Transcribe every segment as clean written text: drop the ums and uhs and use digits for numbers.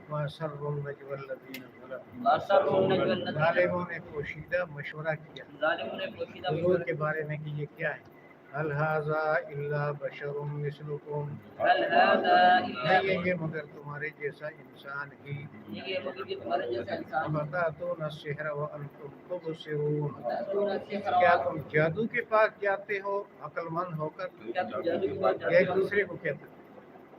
وَأَسَرُّوا النَّجْوَى الَّذِينَ ظَلَمُوا وَأَسَرُّوا النَّجْوَى الَّذِينَ ظالموں نے پوشیدہ مشورہ کیا ظالموں نے پوشیدہ حضور مشورہ کے بارے میں کہ یہ کیا ہے هل هذا الا بشر مثلكم هل هذا الا نہیں ہے یہ مگر تمہارے جیسا انسان ہی یہ مگر کہ تمہارے جیسا انسان ہے وَتَأْتُونَ السِّحْرَ وَأَنْتُمْ تُبْصِرُونَ تأتون السحر کیا تم جادو کے پاس جاتے ہو عقل مند ہو کر کیا تم جادو کے پاس یا جاتے ایک ہو دوسرے کو کہتے ہیں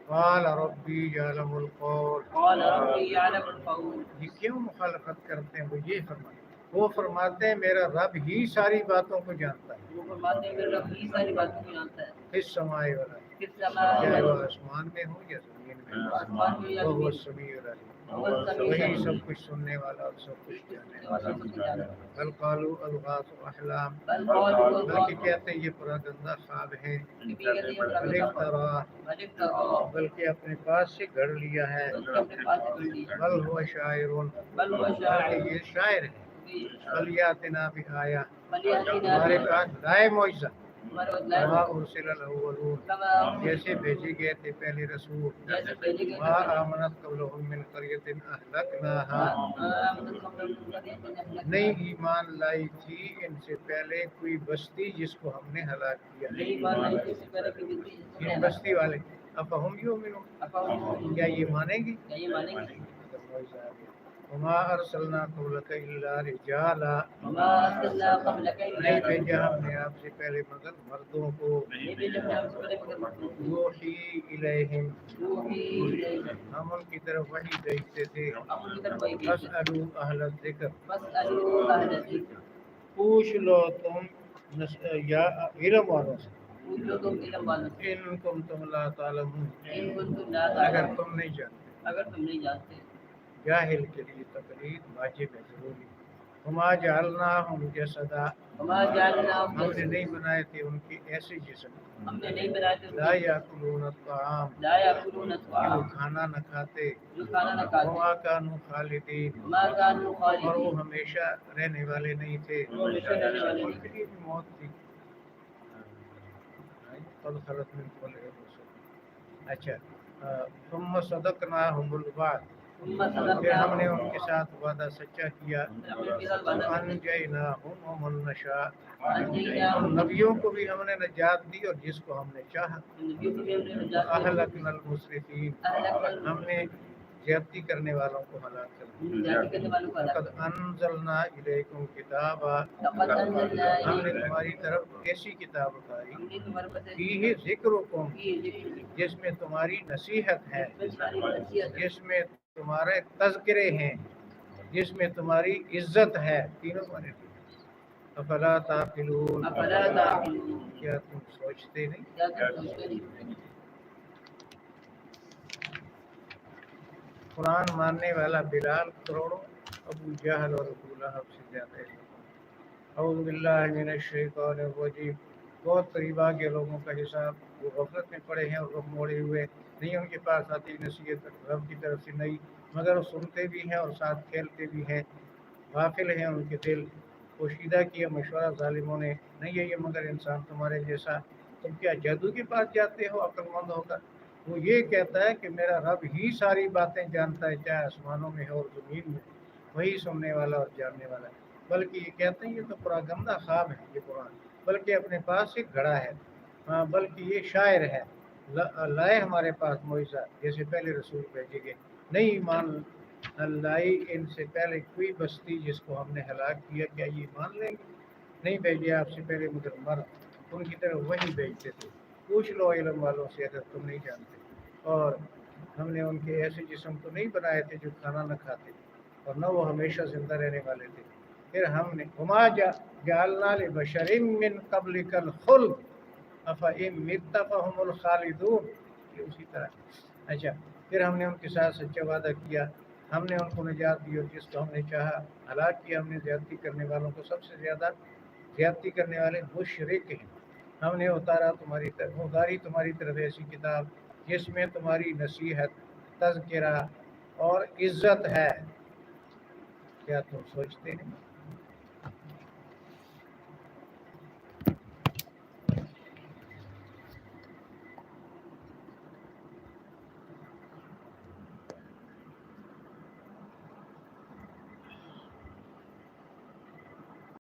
قال ربی یعلم القول قال ربی یعلم القول یہ کیوں مخالفت کرتے ہیں وہ یہ فرماتے وہ فرماتے ہیں میرا رب ہی ساری باتوں کو جانتا ہے وہ فرماتے ہیں کہ رب ہی ساری باتوں کو جانتا ہے اس سمائے والا کس سماء چاہے وہ آسمان میں ہو یا زمین میں آسمان میں یا وہ زمین السمیع العلیم وہ السمیع وہی العلیم سب کچھ سننے والا اور سب کچھ جاننے والا سب کچھ جانتا ہے بل قالوا الغاث احلام بل قالوا بلکہ کہتے ہیں یہ پراگندہ خواب ہے بل افترا بلکہ اپنے پاس سے گھڑ لیا ہے بل هو شاعر بلکہ یہ شاعر ہے فلیاتنا بآیا ہمارے پاس لائے معجزہ وما ارسل الاولون جیسے بھیجے گئے تھے پہلے رسول ما آمنت قبلهم من قریۃ اهلکناها نہیں ایمان لائی تھی ان سے پہلے کوئی بستی جس کو ہم نے ہلاک کیا ان بستی والے افہم یؤمنون کیا یہ مانیں گے وما ارسلنا قبلک الا رجالا نہیں بھیجا ہم نے آپ سے پہلے مگر مردوں کو یوحی الیہم ہم ان کی طرف وحی بھیجتے تھے فاسألوا اہل الذکر پوچھ لو تم یا علم والوں سے ان کنتم لا تعلمون اگر تم نہیں جانتے جاہل کے لیے تقلید واجب ہے ضروری وما جعلناہم جسدا ہم نے نہیں بنائے تھے ان کے ایسے جسم لا یاکلون الطعام کہ وہ کھانا نہ کھاتے وما کانوا خالدین اور وہ ہمیشہ رہنے والے نہیں تھے ان کے لیے بھی موت تھی قد خلت من قبلهم الرسل اچھا ثم صدقناهم الوعد پھر ہم نے ان کے ساتھ وعدہ سچا کیا انجیناہم ومن نشاء ان نبیوں کو بھی ہم نے نجات دی اور جس کو ہم نے چاہا اہلکنا المسرفین ہم نے زیادتی کرنے والوں کو ہلاک کر دیا لقد انزلنا الیکم کتابا ہم نے تمہاری طرف ایسی کتاب اتاری فیہ ذکرکم جس میں تمہاری نصیحت ہے جس میں تمہارے تذکرے ہیں جس میں تمہاری عزت ہے تینوں معنی افلا تعقلون کیا تم سوچتے نہیں قرآن ماننے والا بلال کروڑوں ابو جہل اور ابو لہب سے زیادہ ہے اعوذ باللہ من الشیطان الرجیم بہت قریبا کے لوگوں کا حساب وہ غفلت میں پڑے ہیں اور رخ موڑے ہوئے نہیں ان کے پاس آتی نصیحت رب کی طرف سے نہیں مگر وہ سنتے بھی ہیں اور ساتھ کھیلتے بھی ہیں غافل ہیں ان کے دل پوشیدہ کیا مشورہ ظالموں نے نہیں ہے یہ مگر انسان تمہارے جیسا تم کیا جادو کے پاس جاتے ہو عقل مند ہو کر وہ یہ کہتا ہے کہ میرا رب ہی ساری باتیں جانتا ہے چاہے آسمانوں میں ہو اور زمین میں وہی سننے والا اور جاننے والا ہے بلکہ یہ کہتے ہیں یہ تو پراگندہ خواب ہے یہ قرآن بلکہ اپنے پاس ایک گھڑا ہے ہاں بلکہ یہ شاعر ہے لائے ہمارے پاس معجزہ جیسے پہلے رسول بھیجے گئے نہیں ایمان لائی ان سے پہلے کوئی بستی جس کو ہم نے ہلاک کیا کیا یہ مان لیں گے نہیں بھیجے آپ سے پہلے مگر مرد ان کی طرف وہی بھیجتے تھے پوچھ لو علم والوں سے اگر تم نہیں جانتے اور ہم نے ان کے ایسے جسم تو نہیں بنائے تھے جو کھانا نہ کھاتے اور نہ وہ ہمیشہ زندہ رہنے والے تھے پھر ہم نے وما جعلنا لبشر من قبلک الخلد افإن مت فهم الخالدون یہ اسی طرح اچھا پھر ہم نے ان کے ساتھ سچا وعدہ کیا ہم نے ان کو نجات دی اور جس کو ہم نے چاہا ہلاک کیا ہم نے زیادتی کرنے والوں کو سب سے زیادہ زیادتی کرنے والے مشرک ہیں ہم نے اتاری تمہاری طرف ایسی کتاب جس میں تمہاری نصیحت تذکرہ اور عزت ہے کیا تم سوچتے ہیں